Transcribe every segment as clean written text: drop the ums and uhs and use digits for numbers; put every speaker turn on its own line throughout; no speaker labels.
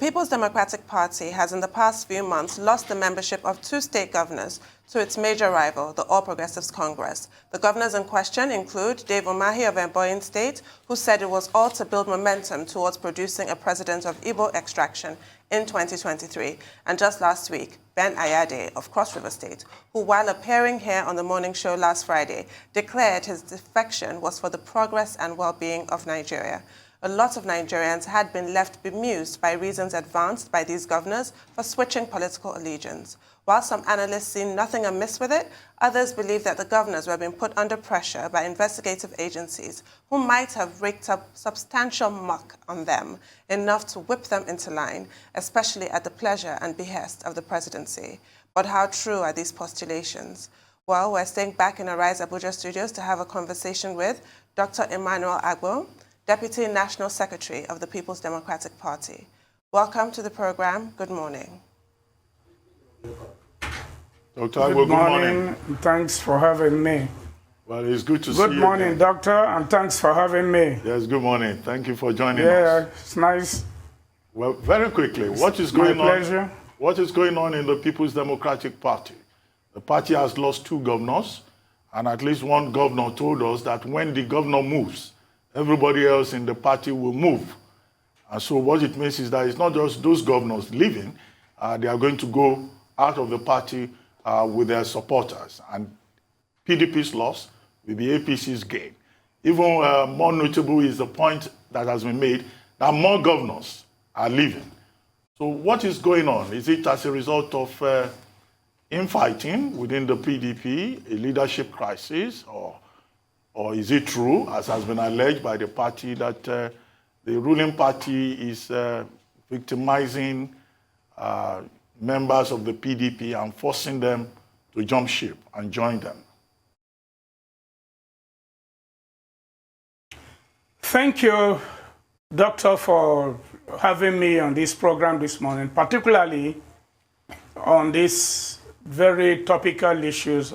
People's Democratic Party has in the past few months lost the membership of 2 state governors to its major rival, the All Progressives Congress. The governors in question include Dave Umahi of Ebonyi State, who said it was all to build momentum towards producing a president of Igbo extraction in 2023. And just last week, Ben Ayade of Cross River State, who while appearing here on the morning show last Friday, declared his defection was for the progress and well-being of Nigeria. A lot of Nigerians had been left bemused by reasons advanced by these governors for switching political allegiance. While some analysts see nothing amiss with it, others believe that the governors were being put under pressure by investigative agencies who might have raked up substantial muck on them, enough to whip them into line, especially at the pleasure and behest of the presidency. But how true are these postulations? Well, we're staying back in Arise Abuja studios to have a conversation with Dr. Emmanuel Agbo, Deputy National Secretary of the People's Democratic Party. Welcome to the program. Good morning.
Dr. Agbo, good morning.
Thanks for having me.
Well, it's good to see you.
Good morning, Doctor, and thanks for having me.
Yes, good morning. Thank you for joining us.
Yeah, it's nice.
Well, very quickly, what is going on? What is going on in the People's Democratic Party? The party has lost 2 governors, and at least one governor told us that when the governor moves, everybody else in the party will move. And so what it means is that it's not just those governors leaving, they are going to go out of the party with their supporters. And PDP's loss will be APC's gain. Even more notable is the point that has been made that more governors are leaving. So what is going on? Is it as a result of infighting within the PDP, a leadership crisis, or is it true, as has been alleged by the party, that the ruling party is victimizing members of the PDP and forcing them to jump ship and join them?
Thank you, Doctor, for having me on this program this morning, particularly on these very topical issues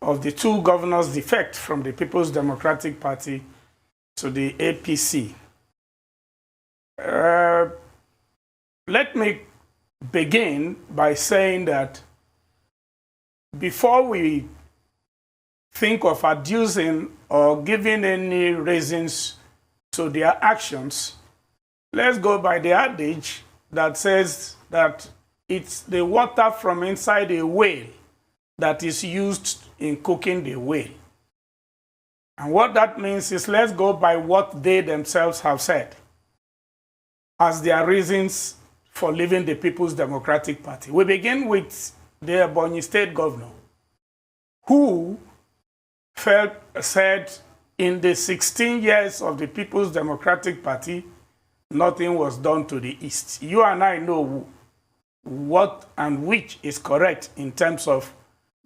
of the 2 governors' defect from the People's Democratic Party to the APC. Let me begin by saying that before we think of adducing or giving any reasons to their actions, let's go by the adage that says that it's the water from inside a whale that is used in cooking the whale. And what that means is, let's go by what they themselves have said as their reasons for leaving the People's Democratic Party. We begin with the Ebonyi State governor, who said in the 16 years of the People's Democratic Party, nothing was done to the East. You and I know what and which is correct in terms of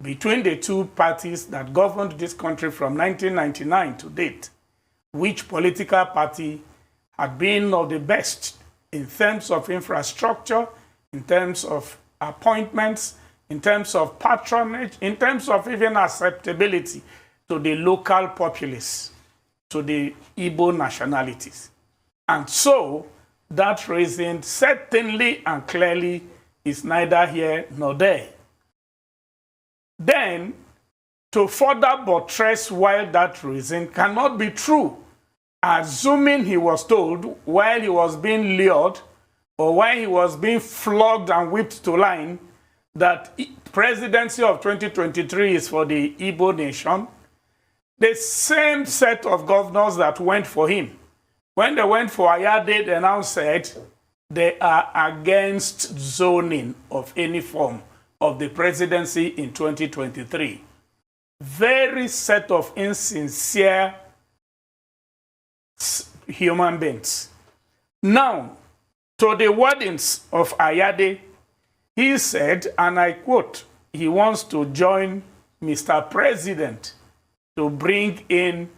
between the 2 parties that governed this country from 1999 to date, which political party had been of the best in terms of infrastructure, in terms of appointments, in terms of patronage, in terms of even acceptability to the local populace, to the Igbo nationalities. And so that reason certainly and clearly is neither here nor there. Then, to further buttress why that reason cannot be true, assuming he was told while he was being lured or while he was being flogged and whipped to line that presidency of 2023 is for the Igbo nation, the same set of governors that went for him, when they went for Ayade, they now said they are against zoning of any form of the presidency in 2023. Very set of insincere human beings. Now, to the wordings of Ayade, he said, and I quote, he wants to join Mr. President to bring in,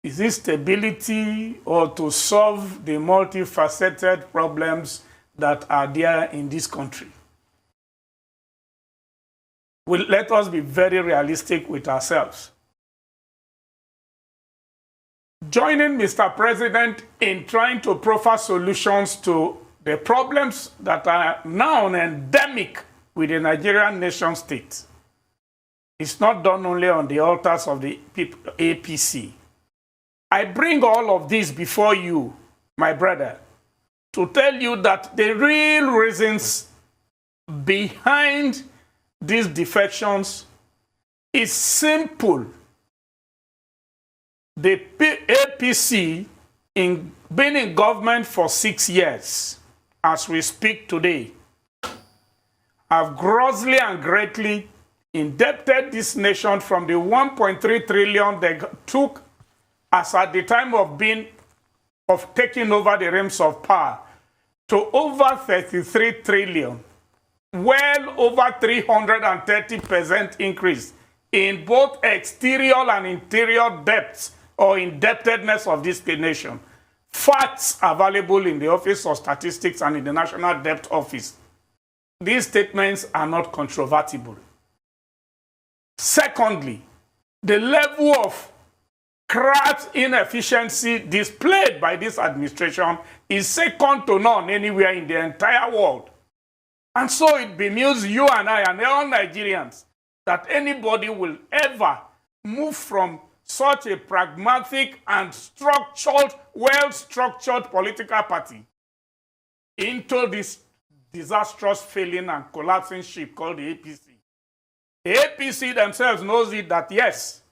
is it stability or to solve the multifaceted problems that are there in this country. Let us be very realistic with ourselves. joining Mr. President in trying to proffer solutions to the problems that are now endemic with the Nigerian nation state. It's not done only on the altars of the APC. I bring all of this before you, my brother, to tell you that the real reasons behind these defections is simple. The APC, in being in government for 6 years, as we speak today, have grossly and greatly indebted this nation from the 1.3 trillion they took as at the time of taking over the reins of power to over 33 trillion, well over 330% increase in both exterior and interior debts or indebtedness of this nation. Facts available in the Office of Statistics and in the National Debt Office. These statements are not controvertible. Secondly, the level of crass inefficiency displayed by this administration is second to none anywhere in the entire world. And so it bemuses you and I and all Nigerians that anybody will ever move from such a pragmatic and structured, well-structured political party into this disastrous failing and collapsing ship called the APC. The APC themselves knows it that yes,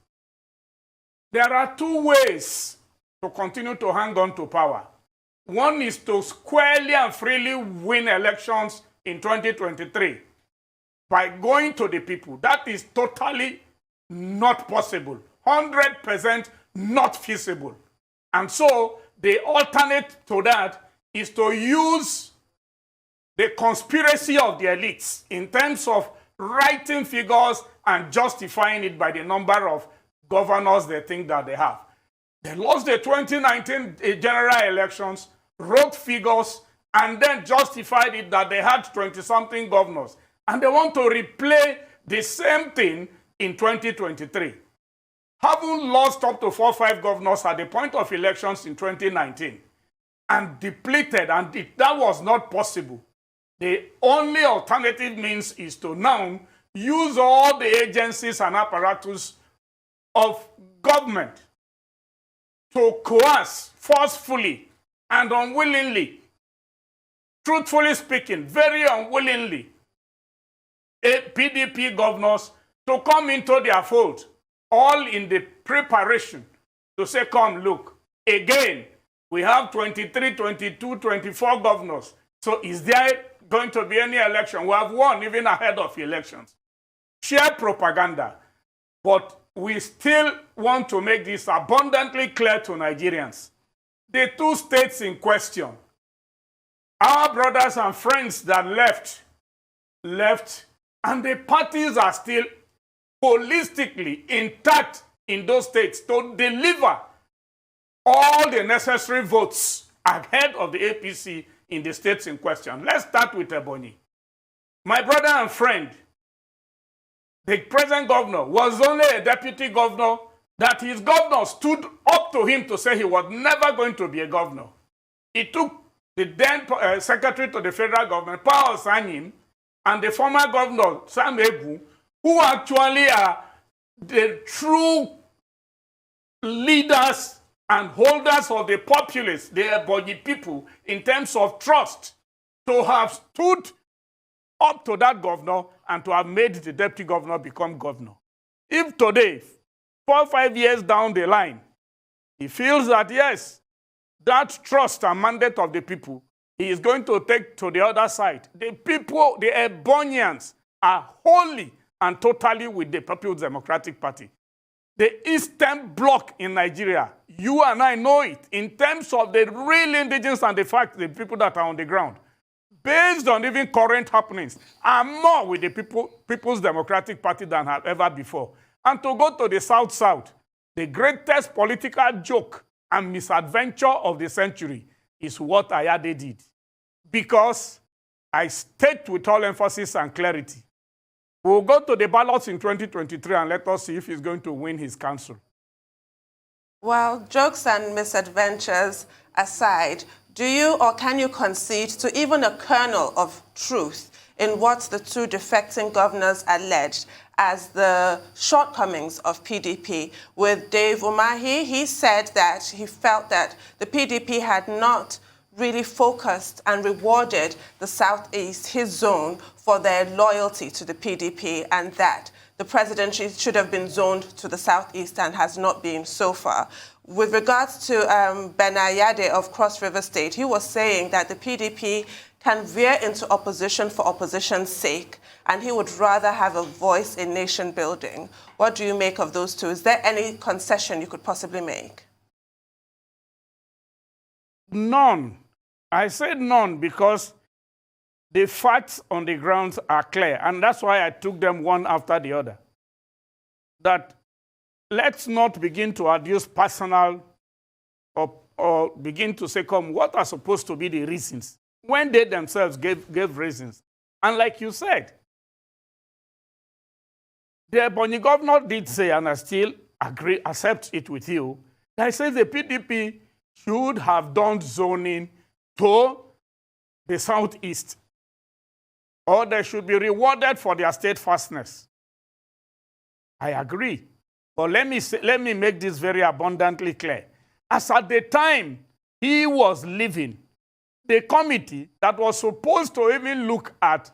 there are two ways to continue to hang on to power. One is to squarely and freely win elections in 2023 by going to the people. That is totally not possible. 100% not feasible. And so the alternate to that is to use the conspiracy of the elites in terms of writing figures and justifying it by the number of governors they think that they have. They lost the 2019 general elections, wrote figures, and then justified it that they had 20-something governors. And they want to replay the same thing in 2023. Having lost up to 4 or 5 governors at the point of elections in 2019 and depleted, and that was not possible. The only alternative means is to now use all the agencies and apparatus of government to coerce forcefully and unwillingly, truthfully speaking, very unwillingly, PDP governors to come into their fold, all in the preparation to say, come, look, again, we have 23, 22, 24 governors. So is there going to be any election? We have won even ahead of elections. Sheer propaganda. But we still want to make this abundantly clear to Nigerians. The 2 states in question, our brothers and friends that left, and the parties are still holistically intact in those states to deliver all the necessary votes ahead of the APC in the states in question. Let's start with Ebonyi. My brother and friend, the present governor was only a deputy governor that his governor stood up to him to say he was never going to be a governor. He took the then secretary to the federal government, Paul Sanyim, and the former governor, Sam Ebu, who actually are the true leaders and holders of the populace, the Ebonyi people, in terms of trust, to have stood up to that governor and to have made the deputy governor become governor. If today, 4 or 5 years down the line, he feels that yes, that trust and mandate of the people, he is going to take to the other side. The people, the Ebonians, are wholly and totally with the People's Democratic Party. The Eastern Bloc in Nigeria, you and I know it, in terms of the real indigenous and the fact, the people that are on the ground, based on even current happenings, are more with the People's Democratic Party than have ever before. And to go to the South-South, the greatest political joke and misadventure of the century is what Ayade did. Because I state with all emphasis and clarity, we'll go to the ballots in 2023 and let us see if he's going to win his council.
Well, jokes and misadventures aside, do you or can you concede to even a kernel of truth in what the two defecting governors alleged as the shortcomings of PDP? With Dave Umahi, he said that he felt that the PDP had not really focused and rewarded the Southeast, his zone, for their loyalty to the PDP, and that the presidency should have been zoned to the Southeast and has not been so far. With regards to Benayade of Cross River State, he was saying that the PDP can veer into opposition for opposition's sake, and he would rather have a voice in nation building. What do you make of those two? Is there any concession you could possibly make?
None. I said none because the facts on the ground are clear, and that's why I took them one after the other. That let's not begin to adduce personal or begin to say, come, what are supposed to be the reasons when they themselves gave reasons. And like you said, the Ebonyi governor did say, and I still accept it with you, that I say the PDP should have done zoning to the Southeast, or they should be rewarded for their steadfastness. I agree. But let me make this very abundantly clear. As at the time he was leaving, the committee that was supposed to even look at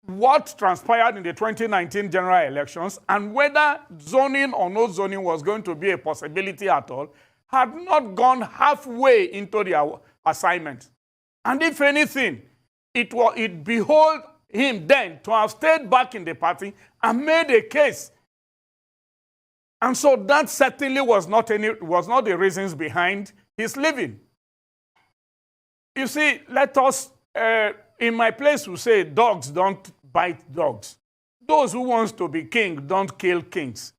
what transpired in the 2019 general elections and whether zoning or no zoning was going to be a possibility at all, had not gone halfway into their assignment. And if anything, it behold him then to have stayed back in the party and made a case. And so that certainly was not the reasons behind his leaving. You see, let us, in my place, we say dogs don't bite dogs. Those who want to be king don't kill kings.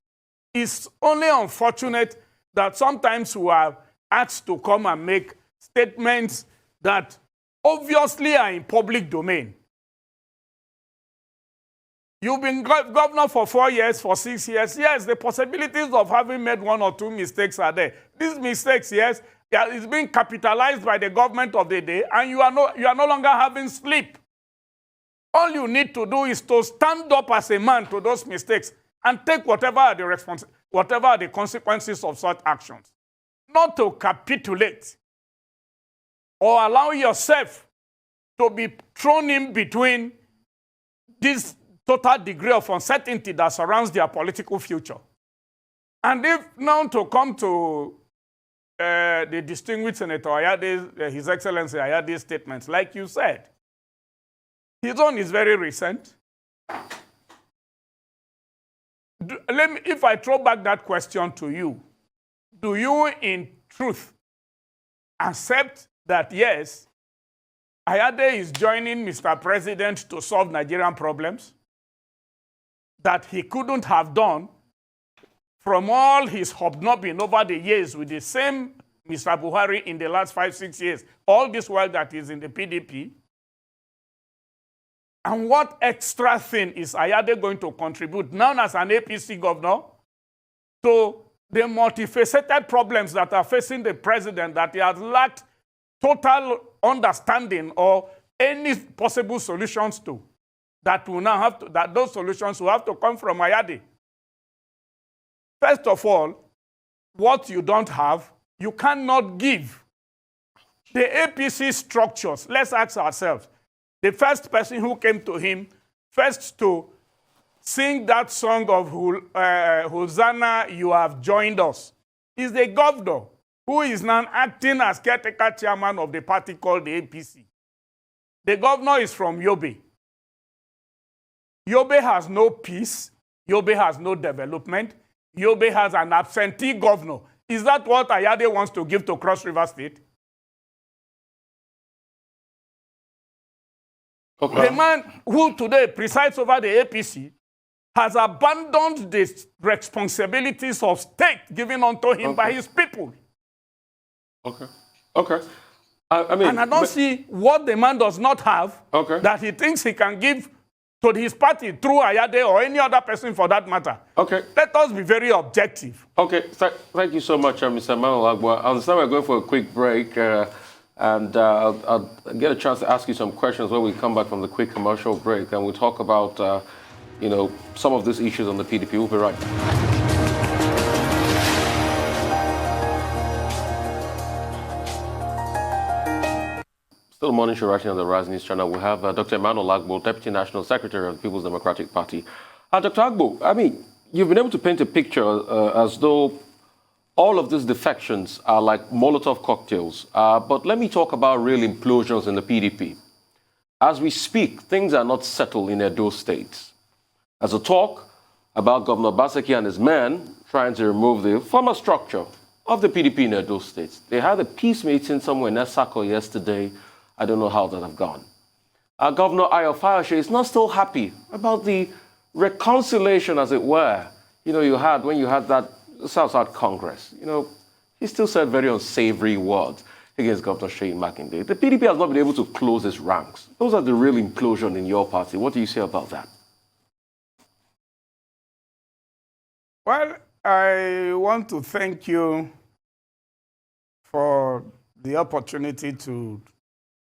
It's only unfortunate that sometimes we are asked to come and make statements that obviously are in public domain. You've been governor for 4 years, for 6 years. Yes, the possibilities of having made 1 or 2 mistakes are there. These mistakes, yes, it's being capitalized by the government of the day, and you are no longer having sleep. All you need to do is to stand up as a man to those mistakes and take whatever are the consequences of such actions. Not to capitulate or allow yourself to be thrown in between this total degree of uncertainty that surrounds their political future. And if now to come to the distinguished Senator Ayade's, His Excellency Ayade's statements, like you said, his own is very recent. If I throw back that question to you, do you in truth accept that, yes, Ayade is joining Mr. President to solve Nigerian problems that he couldn't have done from all his hobnobbing over the years with the same Mr. Buhari in the last 5, 6 years, all this while that is in the PDP? And what extra thing is Ayade going to contribute now as an APC governor to the multifaceted problems that are facing the president that he has lacked total understanding or any possible solutions to? That will now have to, that those solutions will have to come from Ayade. First of all, what you don't have, you cannot give. The APC structures, let's ask ourselves, the first person who came to him first to sing that song of Hosanna, you have joined us, is the governor, who is now acting as caretaker chairman of the party called the APC. The governor is from Yobe. Yobe has no peace. Yobe has no development. Yobe has an absentee governor. Is that what Ayade wants to give to Cross River State? Okay. The man who today presides over the APC has abandoned the responsibilities of state given unto him by his people.
Okay. Okay. I mean,
and I don't see what the man does not have that he thinks he can give to his party through Ayade or any other person for that matter.
Okay.
Let us be very objective.
Okay. Thank you so much, Mr. Emmanuel Agbo. I understand we're going for a quick break, and I'll get a chance to ask you some questions when we come back from the quick commercial break, and we'll talk about, some of these issues on the PDP. We'll be right back. Still the morning show right here on the Rise News channel. We have Dr. Emmanuel Agbo, Deputy National Secretary of the People's Democratic Party. Dr. Agbo, I mean, you've been able to paint a picture as though all of these defections are like Molotov cocktails. But let me talk about real implosions in the PDP. As we speak, things are not settled in Edo State. As a talk about Governor Baseki and his men trying to remove the former structure of the PDP in Edo State. They had a peace meeting somewhere in Esako yesterday. I don't know how that have gone. Governor Ayo Fayose is not still happy about the reconciliation, as it were, you had when you had that South Congress. He still said very unsavory words against Governor Sheyi Makinde. The PDP has not been able to close its ranks. Those are the real implosion in your party. What do you say about that?
Well, I want to thank you for the opportunity to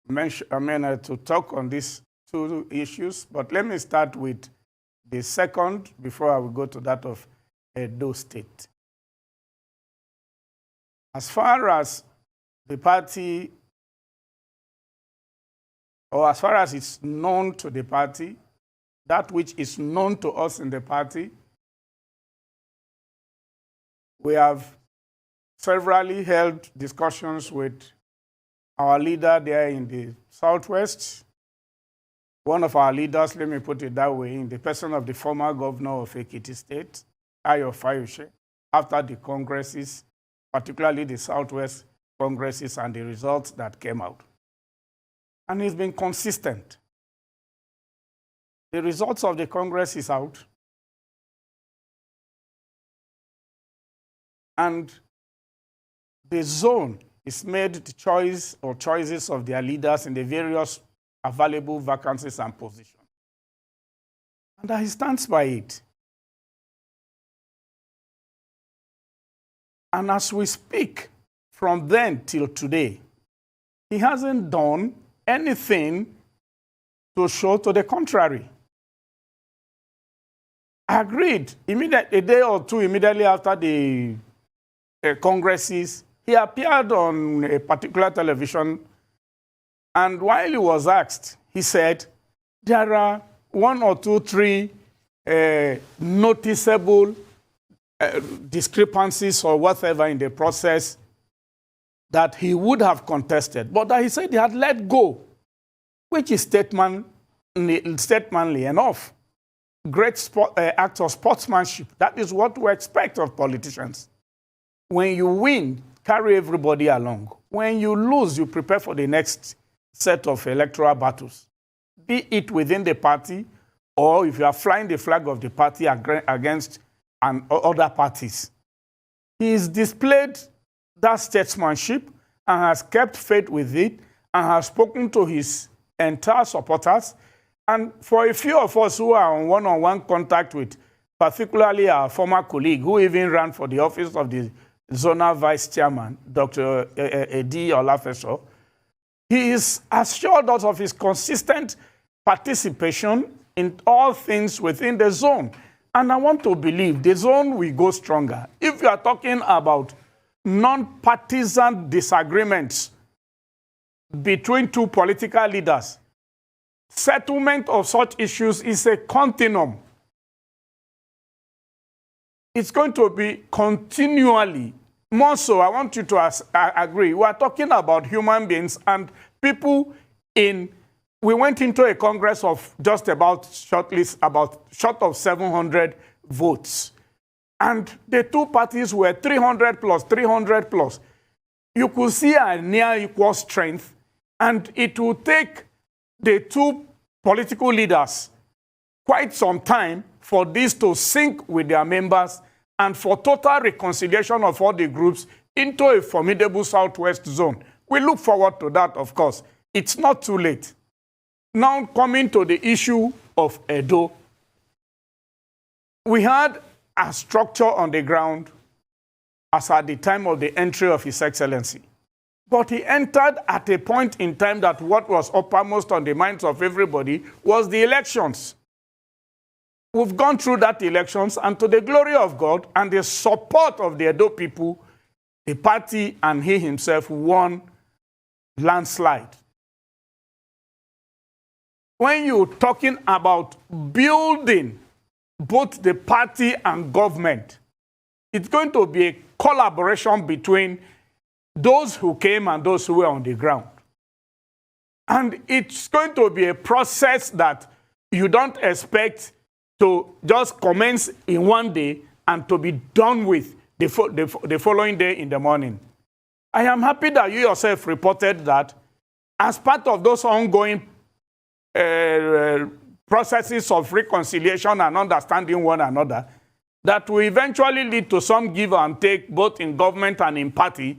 to talk on these two issues, but let me start with the second before I will go to that of Edo State. As far as the party, or as far as it's known to the party, that which is known to us in the party, we have severally held discussions with our leader there in the Southwest, one of our leaders, let me put it that way, in the person of the former governor of Ekiti State, Ayo Fayose, after the congresses, particularly the Southwest congresses and the results that came out. And he's been consistent. The results of the Congress is out. And the zone is made the choice or choices of their leaders in the various available vacancies and positions. And he stands by it. And as we speak, from then till today, he hasn't done anything to show to the contrary. I agreed. A day or two immediately after the congresses, he appeared on a particular television, and while he was asked, he said, there are 1 or 2, 3 noticeable discrepancies or whatever in the process that he would have contested, but that he said he had let go, which is statesmanly enough. Great act of sportsmanship. That is what we expect of politicians. When you win, carry everybody along. When you lose, you prepare for the next set of electoral battles, be it within the party or if you are flying the flag of the party against other parties. He has displayed that statesmanship and has kept faith with it and has spoken to his entire supporters. And for a few of us who are on one-on-one contact with, particularly our former colleague who even ran for the office of the zonal vice chairman, Dr. Edi Olafeso, he is assured us of his consistent participation in all things within the zone. And I want to believe the zone will go stronger. If you are talking about non-partisan disagreements between two political leaders, settlement of such issues is a continuum. It's going to be continually. More so, I want you to agree. We are talking about human beings and people we went into a Congress of just about short of 700 votes. And the two parties were 300 plus, 300 plus. You could see a near equal strength, and it will take the two political leaders quite some time for this to sync with their members and for total reconciliation of all the groups into a formidable Southwest zone. We look forward to that, of course. It's not too late. Now coming to the issue of Edo, we had a structure on the ground as at the time of the entry of His Excellency. But he entered at a point in time that what was uppermost on the minds of everybody was the elections. We've gone through that elections, and to the glory of God and the support of the Edo people, the party and he himself won landslide. When you're talking about building both the party and government, it's going to be a collaboration between those who came and those who were on the ground. And it's going to be a process that you don't expect to just commence in one day and to be done with the following day in the morning. I am happy that you yourself reported that as part of those ongoing processes of reconciliation and understanding one another, that will eventually lead to some give and take both in government and in party,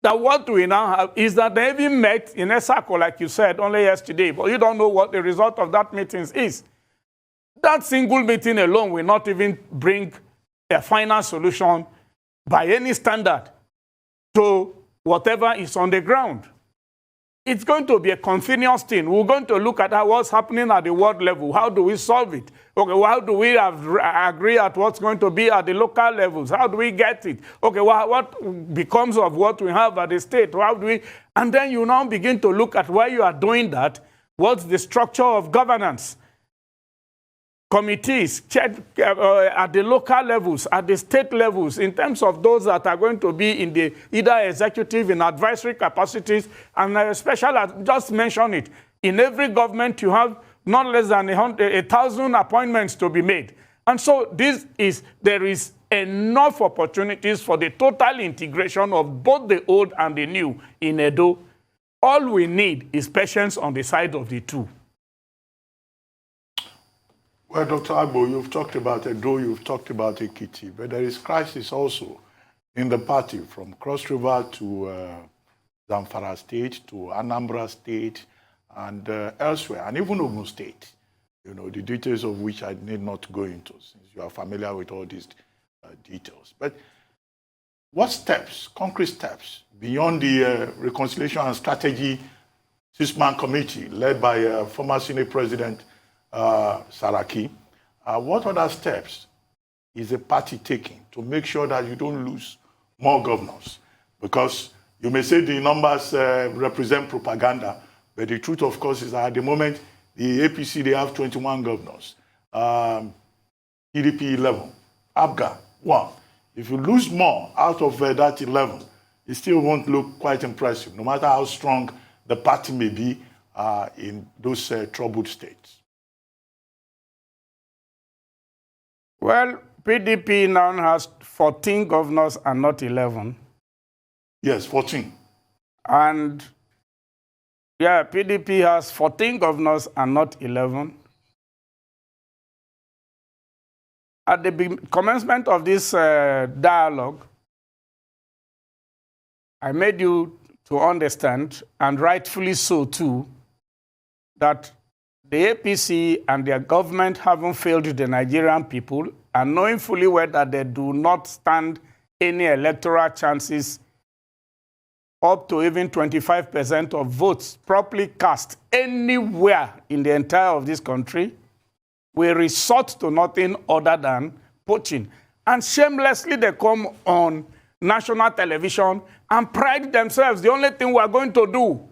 that what we now have is that they even met in a circle, like you said, only yesterday, but you don't know what the result of that meeting is. That single meeting alone will not even bring a final solution by any standard to whatever is on the ground. It's going to be a continuous thing. We're going to look at what's happening at the world level. How do we solve it? Okay, how do we agree at what's going to be at the local levels? How do we get it? Okay, what becomes of what we have at the state? How do we? And then you now begin to look at why you are doing that. What's the structure of governance? Committees at the local levels, at the state levels, in terms of those that are going to be in the either executive, in advisory capacities, and especially, just mention it, in every government you have not less than 1,000 appointments to be made. And so there is enough opportunities for the total integration of both the old and the new in Edo. All we need is patience on the side of the two.
Well, Dr. Agbo, you've talked about Edo, you've talked about Ekiti, but there is crisis also in the party, from Cross River to Zamfara State to Anambra State and elsewhere, and even Ogun State, you know, the details of which I need not go into since you are familiar with all these details. But what steps, concrete steps, beyond the Reconciliation and Strategy 6-man committee led by former Senate President Saraki, what other steps is the party taking to make sure that you don't lose more governors? Because you may say the numbers represent propaganda, but the truth, of course, is that at the moment, the APC, they have 21 governors, PDP 11, ABGA 1. If you lose more out of that 11, it still won't look quite impressive, no matter how strong the party may be in those troubled states.
Well, PDP now has 14 governors and not 11.
Yes, 14.
And, yeah, PDP has 14 governors and not 11. At the commencement of this dialogue, I made you to understand, and rightfully so too, that the APC and their government haven't failed the Nigerian people, and knowing fully well that they do not stand any electoral chances up to even 25% of votes properly cast anywhere in the entire of this country, we resort to nothing other than poaching. And shamelessly they come on national television and pride themselves. The only thing we're going to do,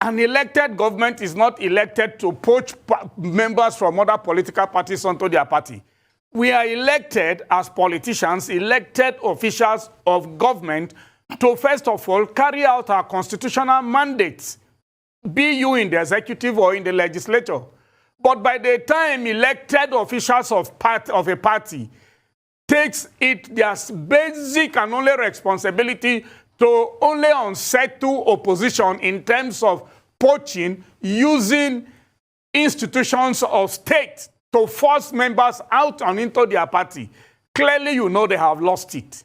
an elected government is not elected to poach members from other political parties onto their party. We are elected as politicians, elected officials of government to, first of all, carry out our constitutional mandates, be you in the executive or in the legislature. But by the time elected officials of a party takes it their basic and only responsibility to only unsettle opposition in terms of poaching, using institutions of state to force members out and into their party, clearly you know they have lost it.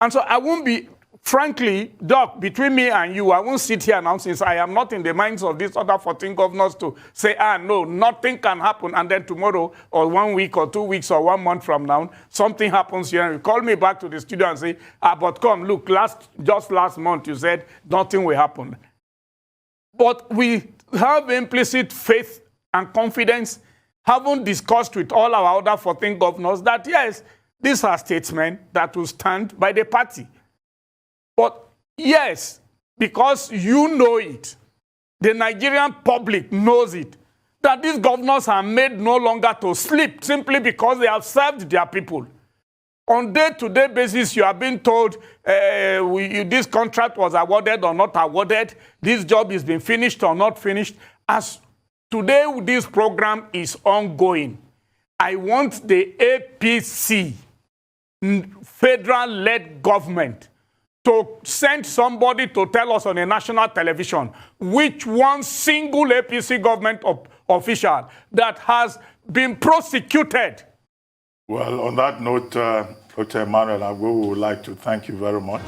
And so I won't be frankly, Doc, between me and you, I won't sit here now since I am not in the minds of these other 14 governors to say, no, nothing can happen. And then tomorrow or 1 week or 2 weeks or 1 month from now, something happens here and you call me back to the studio and say, but come, look, just last month you said nothing will happen. But we have implicit faith and confidence, having discussed with all our other 14 governors that, yes, these are statesmen that will stand by the party. But yes, because you know it, the Nigerian public knows it, that these governors are made no longer to sleep simply because they have served their people. On day-to-day basis, you are being told this contract was awarded or not awarded, this job has been finished or not finished. As today, this program is ongoing. I want the APC, federal-led government, to send somebody to tell us on a national television which one single APC government official that has been prosecuted.
Well, on that note, Dr. Emmanuel Agbo, we would like to thank you very much.